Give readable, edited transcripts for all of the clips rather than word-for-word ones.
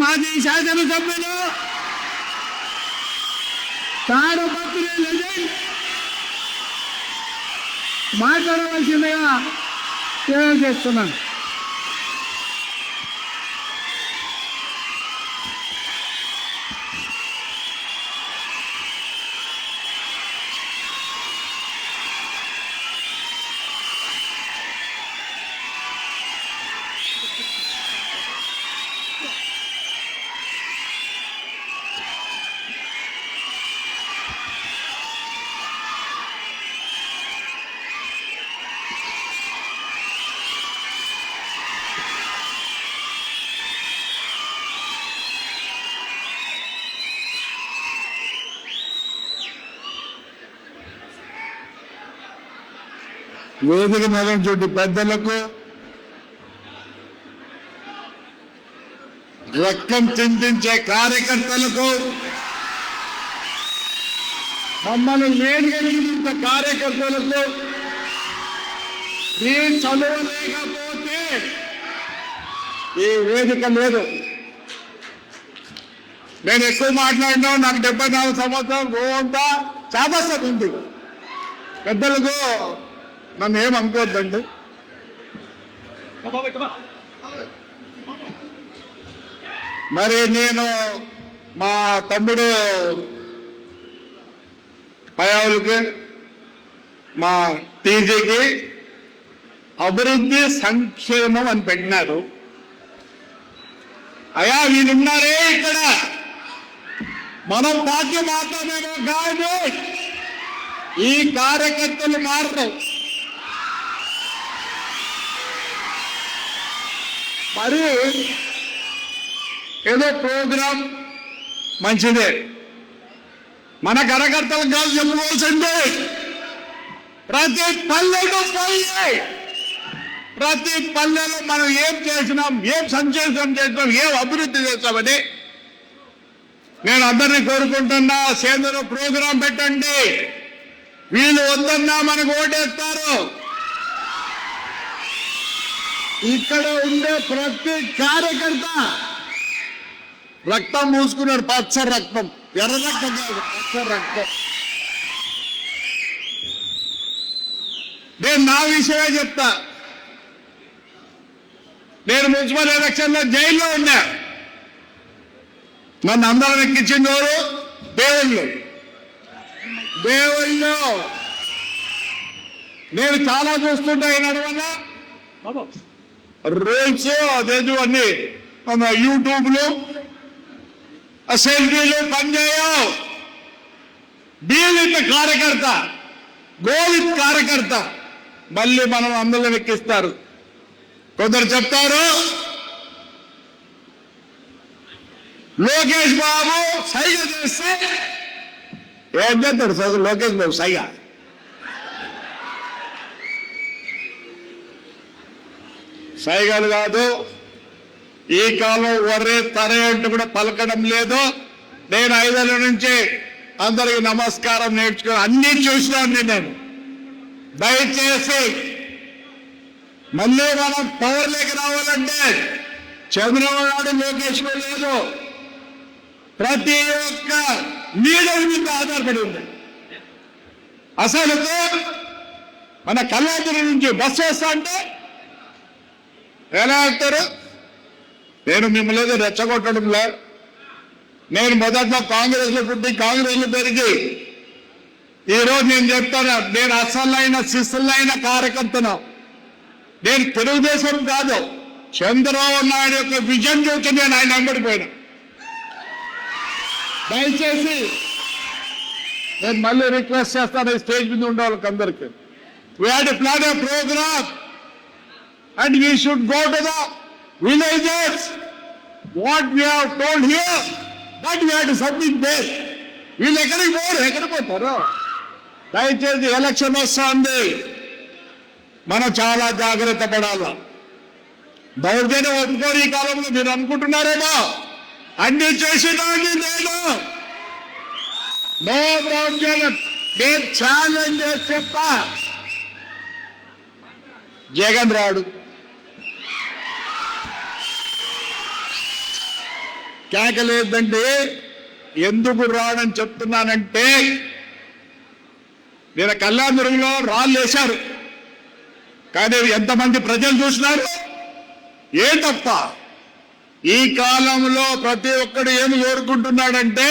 మాజీ శాసనసభ్యులు తాడపత్రి లెజెండ్ మాట్లాడవలసిందిగా తెలియజేస్తున్నాను. వేదిక నలంచోటి పెద్దలకు, రక్తం చింతించే కార్యకర్తలకు, మమ్మల్ని వేడిగలిగినంత కార్యకర్తలకు, ఈ చదవలేకపోతే ఈ వేదిక లేదు. నేను ఎక్కువ మాట్లాడినా, నాకు 74 సంవత్సరాలు గోవంతా చాపస్తుంది ఉంది. పెద్దలకు నన్ను ఏమనుకోవద్దండి. మరి నేను మా తమ్ముడు పయావులకి, మా టీజీకి అభివృద్ధి సంక్షేమం అని పెట్టినారు. అయ్యా వీళ్ళున్నారే ఇక్కడ, మనం పార్టీ మాత్రమేమో కాదు, ఈ కార్యకర్తలు మారరు. మరి ఏదో ప్రోగ్రాం మంచిదే, మన కార్యకర్తలు కాదు చెప్పుకోవాల్సిందే. ప్రతి పల్లెకు పోయి, ప్రతి పల్లెలో మనం ఏం చేసినాం, ఏం సంక్షేమం చేసినాం, ఏం అభివృద్ధి చేస్తామని నేను అందరినీ కోరుకుంటున్నా. సేంద్ర ప్రోగ్రాం పెట్టండి. వీళ్ళు వద్దన్నా మనకు ఓటేస్తారు. ఇక్కడ ఉండే ప్రతి కార్యకర్త రక్తం మూసుకున్నాడు. పచ్చ రక్తం, ఎర్ర రక్తం కాదు, పచ్చ రక్తం. నేను నా విషయమే చెప్తా. నేను మున్సిపల్ ఎలక్షన్ లో జైల్లో ఉన్నా. నన్ను అందరం ఎక్కించింది ఎవరు? దేవుళ్ళు. నేను చాలా చూస్తుంటా నడవన్నా రూల్స్ అదేదో అన్ని యూట్యూబ్ లో అసెంబ్లీలో పనిచేయవు. బీలిత కార్యకర్త, గోవిత్ కార్యకర్త మళ్ళీ మనం అందులో ఎక్కిస్తారు. కొందరు చెప్తారు లోకేష్ బాబు సైగ చేస్తే ఏం చేస్తాడు సార్ లోకేష్ బాబు సైగ? సైగలు కాదు. ఈ కాలం వర్రే తరే అంటూ కూడా పలకడం లేదు. నేను 5 ఏళ్ళ నుంచి అందరికి నమస్కారం నేర్చుకుని అన్ని చూసినాను. నేను దయచేసి మళ్ళీ మనం పవర్లోకి రావాలంటే చంద్రబాబు నాయుడు, లోకేష్ లేదు, ప్రతి ఒక్క లీడర్ మీద ఆధారపడి ఉంది. అసలు మన కళ్యాణి నుంచి బస్సు వస్తా అంటే ఎలా వెళ్తారు? నేను మిమ్మల్ని ఏదో రెచ్చగొట్టడంలో, నేను మొదట్లో కాంగ్రెస్ లో పుట్టి కాంగ్రెస్ లో పెరిగి ఈరోజు నేను చెప్తాను, నేను అసలైన శిశులైన కార్యకర్తను. నేను తెలుగుదేశం కాదు, చంద్రబాబు నాయుడు యొక్క విజన్ చూసి నేను ఆయన వెంబడిపోయినా. దయచేసి నేను మళ్ళీ రిక్వెస్ట్ చేస్తాను స్టేజ్ మీద ఉండే వాళ్ళకి అందరికీ. We had to plan a program and we should go to the villages. What we have told here, that we have to submit there. వీళ్ళు ఎక్కడికి పోతారు? దయచేసి ఎలక్షన్ వస్తుంది, మనం చాలా జాగ్రత్త పడాలి. దౌర్జన్యం ఒప్పుకోరు ఈ కాలంలో. మీరు అనుకుంటున్నారేమో అన్ని చేసినాన్ని నేను నో దౌర్జన్యం. నేను ఛాలెంజ్ చేసి చెప్తా, జగన్ రాడు. కేకలేదంటే ఎందుకు రాడని చెప్తున్నానంటే, నేను కళ్యాణదుర్గంలో రాళ్ళు వేశారు, కానీ ఎంతమంది ప్రజలు చూసినారు? ఏ తప్ప ఈ కాలంలో ప్రతి ఒక్కడు ఏమి కోరుకుంటున్నాడంటే,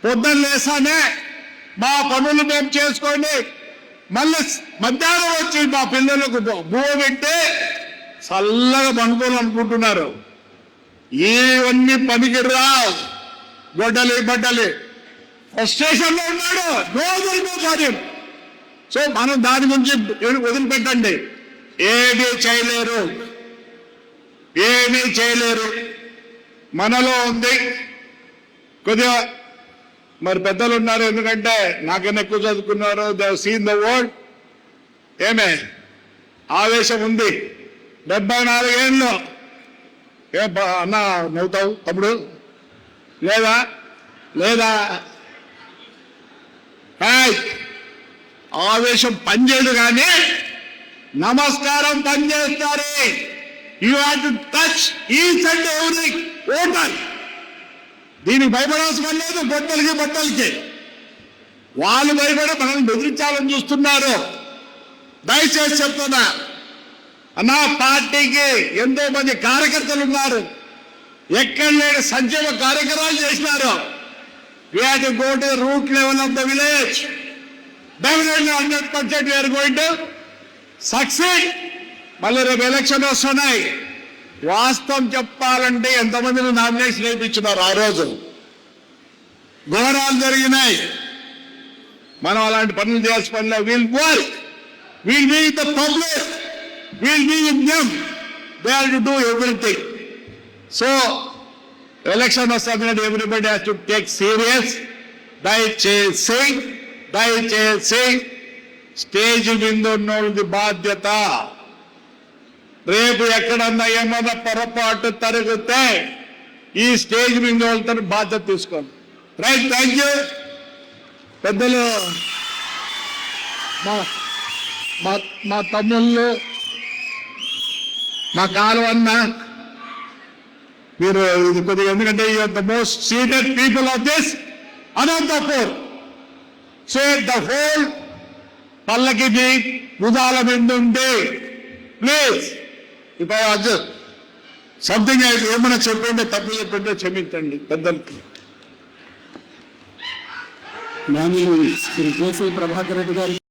పొద్దున్న లేసానే మా పనులు మేము చేసుకొని మళ్ళీ మధ్యాహ్నం వచ్చి మా పిల్లలకు బువ్వ పెట్టి చల్లగా పండుకోవాలనుకుంటున్నారు. ఇవన్నీ పనికి రావు. బడ్డలి ఫ్రస్ట్రేషన్ లో ఉన్నాడు, నో కార్యం. సో మనం దాని గురించి వదిలిపెట్టండి. ఏమీ చేయలేరు. మనలో ఉంది కొద్దిగా. మరి పెద్దలు ఉన్నారు, ఎందుకంటే నాకన్నా ఎక్కువ చదువుకున్నారు, దే సీన్ ద వరల్డ్. ఏమే ఆవేశం ఉంది. 74 ఏళ్ళు. అన్న నవ్వుతావు తమ్ముడు? లేదా ఆవేశం పనిచేయదు, కానీ నమస్కారం పనిచేస్తారు. You have to touch each and every voter. దీనికి భయపడాల్సిన లేదు. బట్టలకి వాళ్ళు భయపడి మనల్ని బెదిరించాలని చూస్తున్నారు. దయచేసి చెప్తున్నా, అన్నా పార్టీకి ఎంతో మంది కార్యకర్తలు ఉన్నారు, ఎక్కడ లేని సంక్షేమ కార్యక్రమాలు చేసినారు. We have to go to the root level of the village. Definitely 100% we are going to succeed. మళ్ళీ రేపు ఎలక్షన్ వస్తున్నాయి. వాస్తవం చెప్పాలంటే ఎంతమందిని నామినేషన్ వేయించున్నారు. ఆ రోజు ఘోరాలు జరిగినాయి. మనం అలాంటి పనులు చేయాల్సిన పనిలో will work, will be the public, will be with them. They have to do everything. So election వస్తుంది, everybody has to take serious. దయచేసి స్టేజ్ మీద ఉన్నోళ్ళది బాధ్యత. రేపు ఎక్కడన్నా ఏమన్నా పొరపాటు తరిగితే ఈ స్టేజ్ మీద వాళ్ళతో బాధ్యత తీసుకోండి. Right, thank you. పెద్దలు, మా తమ్ముళ్ళు, మా కాలువన్న, మీరు ఇది కొద్దిగా, ఎందుకంటే you are the most senior people of this Anantapur. So the whole పల్లకి భుజాల మీద ఉంది. Please, if I adjust something ఏమైనా చెప్పండి, తప్పు చెప్పింటే క్షమించండి పెద్దలకి. మాన్యులు శ్రీ కేసీ ప్రభాకర్ రెడ్డి గారి